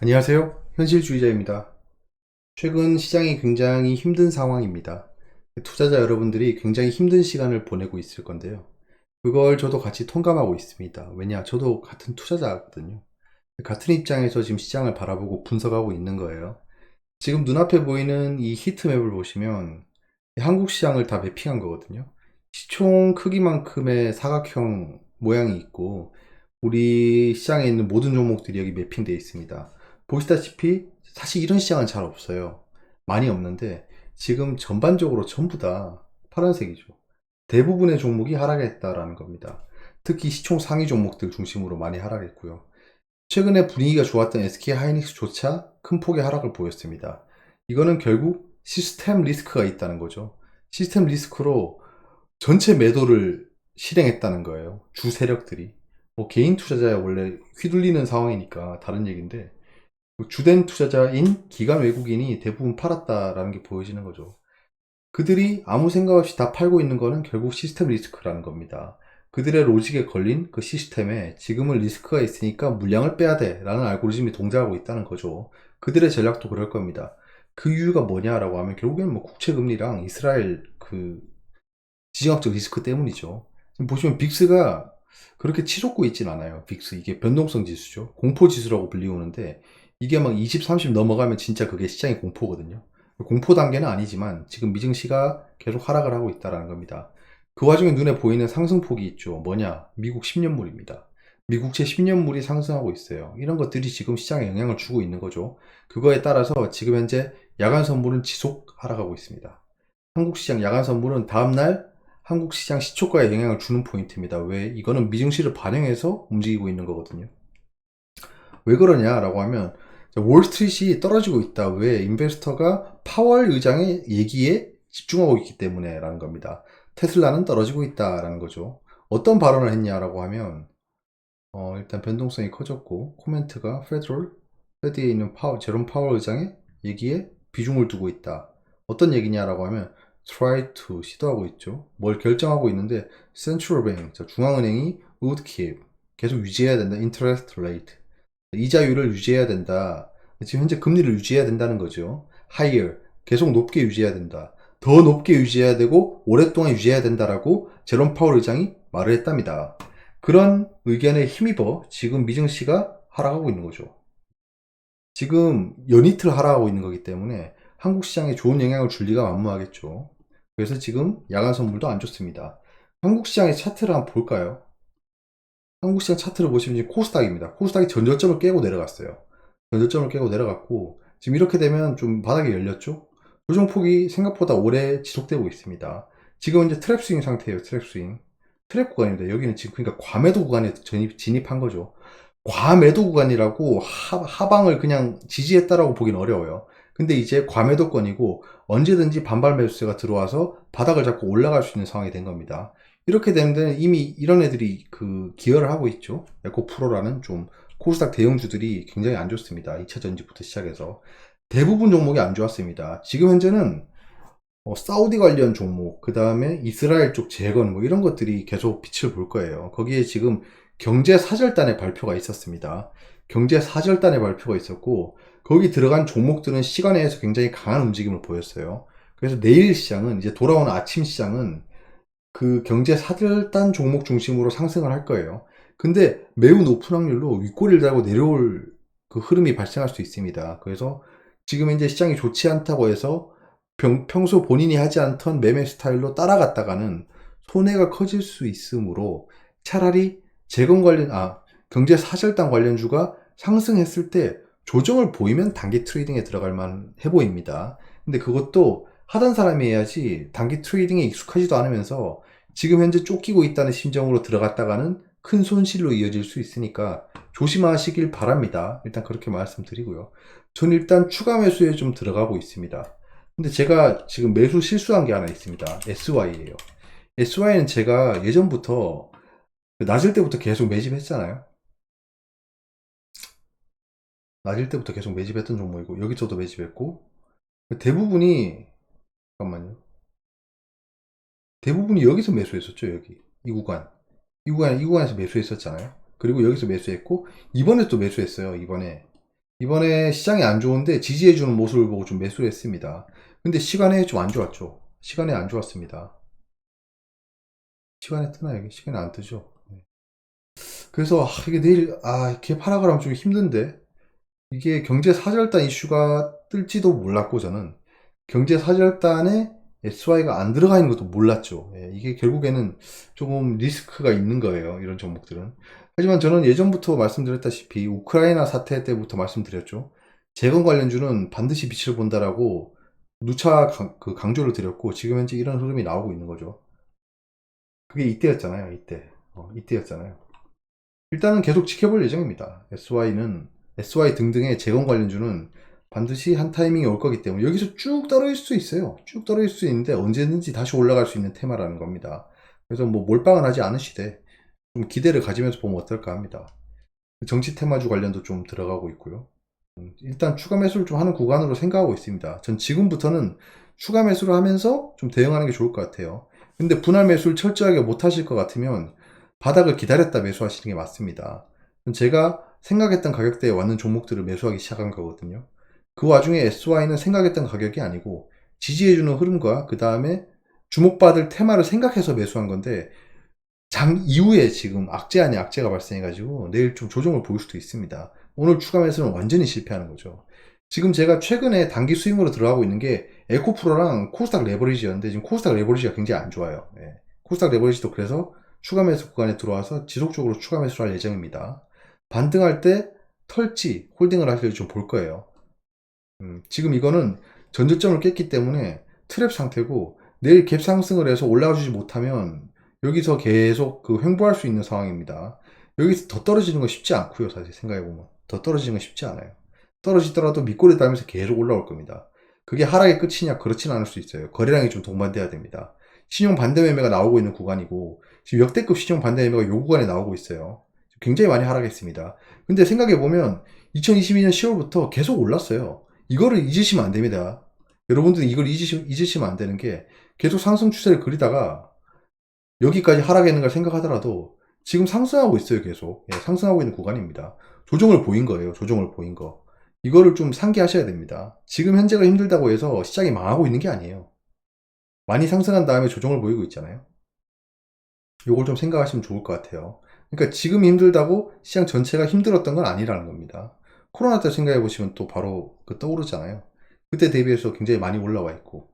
안녕하세요. 현실주의자입니다. 최근 시장이 굉장히 힘든 상황입니다. 투자자 여러분들이 굉장히 힘든 시간을 보내고 있을 건데요. 그걸 저도 같이 통감하고 있습니다. 왜냐, 저도 같은 투자자거든요. 같은 입장에서 지금 시장을 바라보고 분석하고 있는 거예요. 지금 눈앞에 보이는 이 히트맵을 보시면 한국 시장을 다 매핑한 거거든요. 시총 크기만큼의 사각형 모양이 있고 우리 시장에 있는 모든 종목들이 여기 매핑되어 있습니다. 보시다시피 사실 이런 시장은 잘 없어요. 많이 없는데 지금 전반적으로 전부 다 파란색이죠. 대부분의 종목이 하락했다라는 겁니다. 특히 시총 상위 종목들 중심으로 많이 하락했고요. 최근에 분위기가 좋았던 SK 하이닉스조차 큰 폭의 하락을 보였습니다. 이거는 결국 시스템 리스크가 있다는 거죠. 시스템 리스크로 전체 매도를 실행했다는 거예요. 주 세력들이. 뭐 개인 투자자야 원래 휘둘리는 상황이니까 다른 얘기인데 주된 투자자인 기관 외국인이 대부분 팔았다라는 게 보여지는 거죠. 그들이 아무 생각 없이 다 팔고 있는 거는 결국 시스템 리스크라는 겁니다. 그들의 로직에 걸린 그 시스템에 지금은 리스크가 있으니까 물량을 빼야 돼 라는 알고리즘이 동작하고 있다는 거죠. 그들의 전략도 그럴 겁니다. 그 이유가 뭐냐라고 하면 결국엔 뭐 국채금리랑 이스라엘 그 지정학적 리스크 때문이죠. 지금 보시면 빅스가 그렇게 치솟고 있진 않아요. 빅스 이게 변동성 지수죠. 공포 지수라고 불리우는데 이게 막 20, 30 넘어가면 진짜 그게 시장의 공포거든요. 공포 단계는 아니지만 지금 미증시가 계속 하락을 하고 있다는 겁니다. 그 와중에 눈에 보이는 상승폭이 있죠. 뭐냐? 미국 10년물입니다. 미국채 10년물이 상승하고 있어요. 이런 것들이 지금 시장에 영향을 주고 있는 거죠. 그거에 따라서 지금 현재 야간 선물은 지속 하락하고 있습니다. 한국 시장 야간 선물은 다음날 한국 시장 시초가에 영향을 주는 포인트입니다. 왜? 이거는 미증시를 반영해서 움직이고 있는 거거든요. 왜 그러냐라고 하면 월스트리트이 떨어지고 있다. 왜? 인베스터가 파월 의장의 얘기에 집중하고 있기 때문에 라는 겁니다. 테슬라는 떨어지고 있다라는 거죠. 어떤 발언을 했냐라고 하면 일단 변동성이 커졌고 코멘트가 페드에 있는 제롬 파월 의장의 얘기에 비중을 두고 있다. 어떤 얘기냐라고 하면 try to 시도하고 있죠. 뭘 결정하고 있는데 central bank 중앙은행이 would keep 계속 유지해야 된다. interest rate 이자율을 유지해야 된다. 지금 현재 금리를 유지해야 된다는 거죠. higher 계속 높게 유지해야 된다. 더 높게 유지해야 되고 오랫동안 유지해야 된다라고 제롬 파월 의장이 말을 했답니다. 그런 의견에 힘입어 지금 미증시가 하락하고 있는 거죠. 지금 연이틀 하락하고 있는 거기 때문에 한국 시장에 좋은 영향을 줄 리가 만무하겠죠. 그래서 지금 야간 선물도 안 좋습니다. 한국 시장의 차트를 한번 볼까요? 한국 시장 차트를 보시면 지금 코스닥입니다. 코스닥이 전저점을 깨고 내려갔어요. 전저점을 깨고 내려갔고 지금 이렇게 되면 좀 바닥이 열렸죠. 조정폭이 생각보다 오래 지속되고 있습니다. 지금 이제 트랩 스윙 상태예요. 트랩 스윙. 트랩 구간입니다. 여기는 지금 그러니까 과매도 구간에 진입한 거죠. 과매도 구간이라고 하방을 그냥 지지했다라고 보기는 어려워요. 근데 이제 과매도권이고 언제든지 반발 매수세가 들어와서 바닥을 잡고 올라갈 수 있는 상황이 된 겁니다. 이렇게 되는 데는 이미 이런 애들이 그 기여를 하고 있죠. 에코프로라는 좀 코스닥 대형주들이 굉장히 안 좋습니다. 2차 전지부터 시작해서 대부분 종목이 안 좋았습니다. 지금 현재는 사우디 관련 종목, 그 다음에 이스라엘 쪽 재건 뭐 이런 것들이 계속 빛을 볼 거예요. 거기에 지금 경제사절단의 발표가 있었습니다. 경제사절단의 발표가 있었고 거기 들어간 종목들은 시간에서 굉장히 강한 움직임을 보였어요. 그래서 내일 시장은 이제 돌아오는 아침 시장은 그 경제사절단 종목 중심으로 상승을 할 거예요. 근데 매우 높은 확률로 윗꼬리를 달고 내려올 그 흐름이 발생할 수 있습니다. 그래서 지금 현재 시장이 좋지 않다고 해서 평소 본인이 하지 않던 매매 스타일로 따라갔다가는 손해가 커질 수 있으므로 차라리 경제 사절단 관련주가 상승했을 때 조정을 보이면 단기 트레이딩에 들어갈 만해 보입니다. 근데 그것도 하던 사람이 해야지 단기 트레이딩에 익숙하지도 않으면서 지금 현재 쫓기고 있다는 심정으로 들어갔다가는 큰 손실로 이어질 수 있으니까 조심하시길 바랍니다. 일단 그렇게 말씀드리고요. 저는 일단 추가 매수에 좀 들어가고 있습니다. 근데 제가 지금 매수 실수한 게 하나 있습니다. SY예요. SY는 제가 예전부터 낮을 때부터 계속 매집했잖아요. 낮을 때부터 계속 매집했던 종목이고 여기서도 매집했고 대부분이 잠깐만요. 대부분이 여기서 매수했었죠. 여기 이 구간에서 매수했었잖아요. 그리고 여기서 매수했고 이번에 또 매수했어요. 이번에 이번에 시장이 안 좋은데 지지해주는 모습을 보고 좀 매수를 했습니다. 근데 시간에 좀 안 좋았죠. 시간에 안 좋았습니다. 시간에 뜨나 여기? 시간에 안 뜨죠. 네. 그래서 이게 내일 이렇게 팔아가라 하면 좀 힘든데 이게 경제사절단 이슈가 뜰지도 몰랐고 저는 경제사절단에 SY가 안 들어가 있는 것도 몰랐죠. 예, 이게 결국에는 조금 리스크가 있는 거예요. 이런 종목들은. 하지만 저는 예전부터 말씀드렸다시피 우크라이나 사태 때부터 말씀드렸죠. 재건 관련주는 반드시 빛을 본다라고 누차 강조를 드렸고 지금 현재 이런 흐름이 나오고 있는 거죠. 그게 이때였잖아요. 이때였잖아요. 일단은 계속 지켜볼 예정입니다. SY 등등의 재건 관련주는 반드시 한 타이밍이 올 거기 때문에 여기서 쭉 떨어질 수 있어요. 쭉 떨어질 수 있는데 언제든지 다시 올라갈 수 있는 테마라는 겁니다. 그래서 뭐 몰빵을 하지 않으시되 좀 기대를 가지면서 보면 어떨까 합니다. 정치 테마주 관련도 좀 들어가고 있고요. 일단 추가 매수를 좀 하는 구간으로 생각하고 있습니다. 전 지금부터는 추가 매수를 하면서 좀 대응하는 게 좋을 것 같아요. 근데 분할 매수를 철저하게 못 하실 것 같으면 바닥을 기다렸다 매수하시는 게 맞습니다. 제가 생각했던 가격대에 왔는 종목들을 매수하기 시작한 거거든요. 그 와중에 SY는 생각했던 가격이 아니고 지지해주는 흐름과 그 다음에 주목받을 테마를 생각해서 매수한 건데 장 이후에 지금 악재 아닌 악재가 발생해가지고 내일 좀 조정을 보일 수도 있습니다. 오늘 추가 매수는 완전히 실패하는 거죠. 지금 제가 최근에 단기 수익으로 들어가고 있는 게 에코프로랑 코스닥 레버리지였는데 지금 코스닥 레버리지가 굉장히 안 좋아요. 예. 코스닥 레버리지도 그래서 추가 매수 구간에 들어와서 지속적으로 추가 매수를 할 예정입니다. 반등할 때 털지 홀딩을 하실지 좀 볼 거예요. 지금 이거는 전저점을 깼기 때문에 트랩 상태고 내일 갭 상승을 해서 올라가 주지 못하면 여기서 계속 횡보할 수 있는 상황입니다. 여기서 더 떨어지는 건 쉽지 않고요. 사실 생각해보면 더 떨어지는 건 쉽지 않아요. 떨어지더라도 밑꼬리 달면서 계속 올라올 겁니다. 그게 하락의 끝이냐? 그렇진 않을 수 있어요. 거래량이 좀 동반돼야 됩니다. 신용 반대 매매가 나오고 있는 구간이고 지금 역대급 신용 반대 매매가 요 구간에 나오고 있어요. 굉장히 많이 하락했습니다. 근데 생각해보면 2022년 10월부터 계속 올랐어요. 이거를 잊으시면 안 됩니다. 여러분들이 이걸 잊으시면 안 되는 게 계속 상승 추세를 그리다가 여기까지 하락했는 걸 생각하더라도 지금 상승하고 있어요. 계속 상승하고 있는 구간입니다. 조정을 보인 거예요. 조정을 보인 거. 이거를 좀 상기하셔야 됩니다. 지금 현재가 힘들다고 해서 시장이 망하고 있는 게 아니에요. 많이 상승한 다음에 조정을 보이고 있잖아요. 이걸 좀 생각하시면 좋을 것 같아요. 그러니까 지금 힘들다고 시장 전체가 힘들었던 건 아니라는 겁니다. 코로나 때 생각해 보시면 또 바로 떠오르잖아요. 그때 대비해서 굉장히 많이 올라와 있고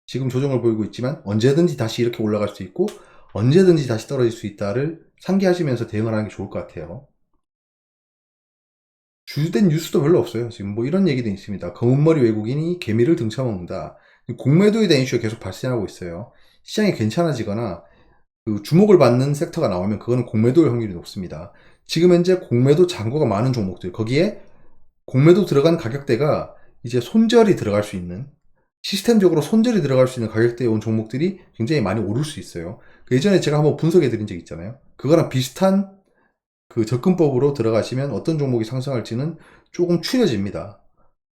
지금 조정을 보이고 있지만 언제든지 다시 이렇게 올라갈 수 있고 언제든지 다시 떨어질 수 있다를 상기하시면서 대응을 하는 게 좋을 것 같아요. 주된 뉴스도 별로 없어요. 지금 뭐 이런 얘기도 있습니다. 검은머리 외국인이 개미를 등쳐먹는다. 공매도에 대한 이슈가 계속 발생하고 있어요. 시장이 괜찮아지거나 주목을 받는 섹터가 나오면 그거는 공매도일 확률이 높습니다. 지금 현재 공매도 잔고가 많은 종목들, 거기에 공매도 들어간 가격대가 이제 손절이 들어갈 수 있는, 시스템적으로 손절이 들어갈 수 있는 가격대에 온 종목들이 굉장히 많이 오를 수 있어요. 예전에 제가 한번 분석해 드린 적 있잖아요. 그거랑 비슷한 접근법으로 들어가시면 어떤 종목이 상승할지는 조금 추려집니다.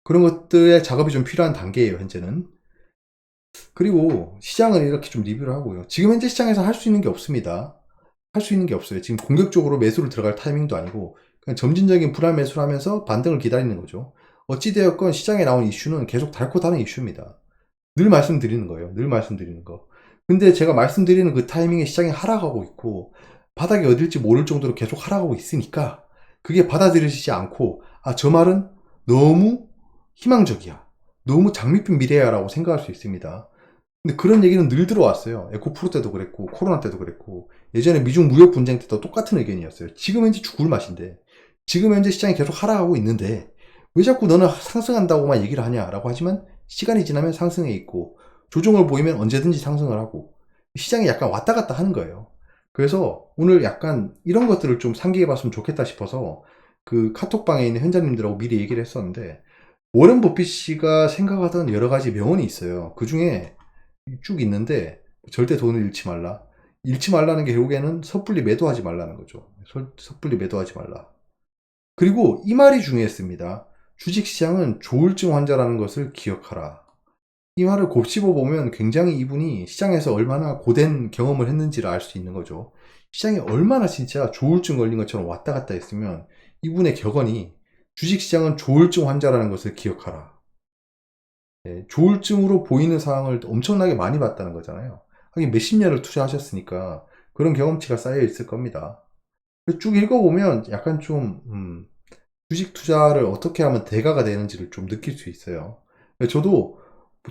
그런 것들의 작업이 좀 필요한 단계예요, 현재는. 그리고 시장을 이렇게 좀 리뷰를 하고요. 지금 현재 시장에서 할 수 있는 게 없습니다. 할 수 있는 게 없어요. 지금 공격적으로 매수를 들어갈 타이밍도 아니고 그냥 점진적인 불안 매수를 하면서 반등을 기다리는 거죠. 어찌되었건 시장에 나온 이슈는 계속 닳고 다른 이슈입니다. 늘 말씀드리는 거예요. 늘 말씀드리는 거. 근데 제가 말씀드리는 그 타이밍에 시장이 하락하고 있고 바닥이 어딜지 모를 정도로 계속 하락하고 있으니까 그게 받아들여지지 않고 저 말은 너무 희망적이야. 너무 장밋빛 미래야 라고 생각할 수 있습니다. 근데 그런 얘기는 늘 들어왔어요. 에코프로 때도 그랬고 코로나 때도 그랬고 예전에 미중 무역 분쟁 때도 똑같은 의견이었어요. 지금 현재 죽을 맛인데 지금 현재 시장이 계속 하락하고 있는데 왜 자꾸 너는 상승한다고만 얘기를 하냐라고 하지만 시간이 지나면 상승해 있고 조정을 보이면 언제든지 상승을 하고 시장이 약간 왔다 갔다 하는 거예요. 그래서 오늘 약간 이런 것들을 좀 상기해 봤으면 좋겠다 싶어서 카톡방에 있는 현자님들하고 미리 얘기를 했었는데 워렌 버핏씨가 생각하던 여러 가지 명언이 있어요. 그 중에 쭉 있는데 절대 돈을 잃지 말라. 잃지 말라는 게 결국에는 섣불리 매도하지 말라는 거죠. 섣불리 매도하지 말라. 그리고 이 말이 중요했습니다. 주식시장은 조울증 환자라는 것을 기억하라. 이 말을 곱씹어 보면 굉장히 이분이 시장에서 얼마나 고된 경험을 했는지를 알 수 있는 거죠. 시장에 얼마나 진짜 조울증 걸린 것처럼 왔다 갔다 했으면 이분의 격언이 주식시장은 조울증 환자라는 것을 기억하라. 예, 조울증으로 보이는 상황을 엄청나게 많이 봤다는 거잖아요. 하긴 몇십 년을 투자하셨으니까 그런 경험치가 쌓여 있을 겁니다. 쭉 읽어보면 약간 좀 주식 투자를 어떻게 하면 대가가 되는지를 좀 느낄 수 있어요. 저도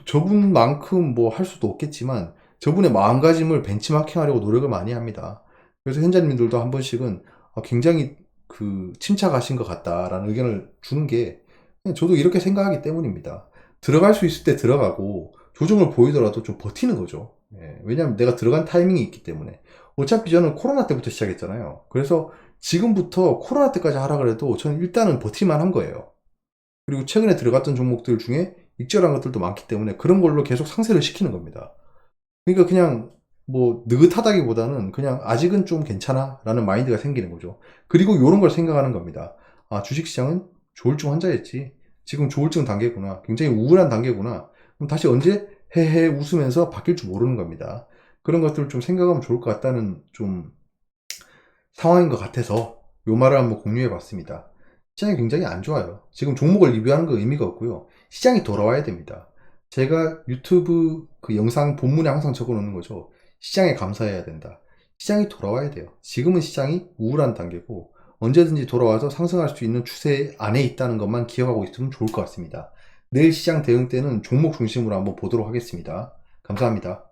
저분만큼 뭐 할 수도 없겠지만 저분의 마음가짐을 벤치마킹하려고 노력을 많이 합니다. 그래서 현자님들도 한 번씩은 굉장히 침착하신 것 같다라는 의견을 주는 게 그냥 저도 이렇게 생각하기 때문입니다. 들어갈 수 있을 때 들어가고 조정을 보이더라도 좀 버티는 거죠. 예, 왜냐하면 내가 들어간 타이밍이 있기 때문에. 어차피 저는 코로나 때부터 시작했잖아요. 그래서 지금부터 코로나 때까지 하라 그래도 저는 일단은 버틸만 한 거예요. 그리고 최근에 들어갔던 종목들 중에 익절한 것들도 많기 때문에 그런 걸로 계속 상세를 시키는 겁니다. 그러니까 그냥 뭐 느긋하다기보다는 그냥 아직은 좀 괜찮아 라는 마인드가 생기는 거죠. 그리고 이런 걸 생각하는 겁니다. 아, 주식시장은 조울증 환자였지. 지금 조울증 단계구나. 굉장히 우울한 단계구나. 그럼 다시 언제 헤헤 웃으면서 바뀔 줄 모르는 겁니다. 그런 것들을 좀 생각하면 좋을 것 같다는 좀 상황인 것 같아서 요 말을 한번 공유해 봤습니다. 시장이 굉장히 안 좋아요. 지금 종목을 리뷰하는 거 의미가 없고요. 시장이 돌아와야 됩니다. 제가 유튜브 그 영상 본문에 항상 적어 놓는 거죠. 시장에 감사해야 된다. 시장이 돌아와야 돼요. 지금은 시장이 우울한 단계고 언제든지 돌아와서 상승할 수 있는 추세 안에 있다는 것만 기억하고 있으면 좋을 것 같습니다. 내일 시장 대응 때는 종목 중심으로 한번 보도록 하겠습니다. 감사합니다.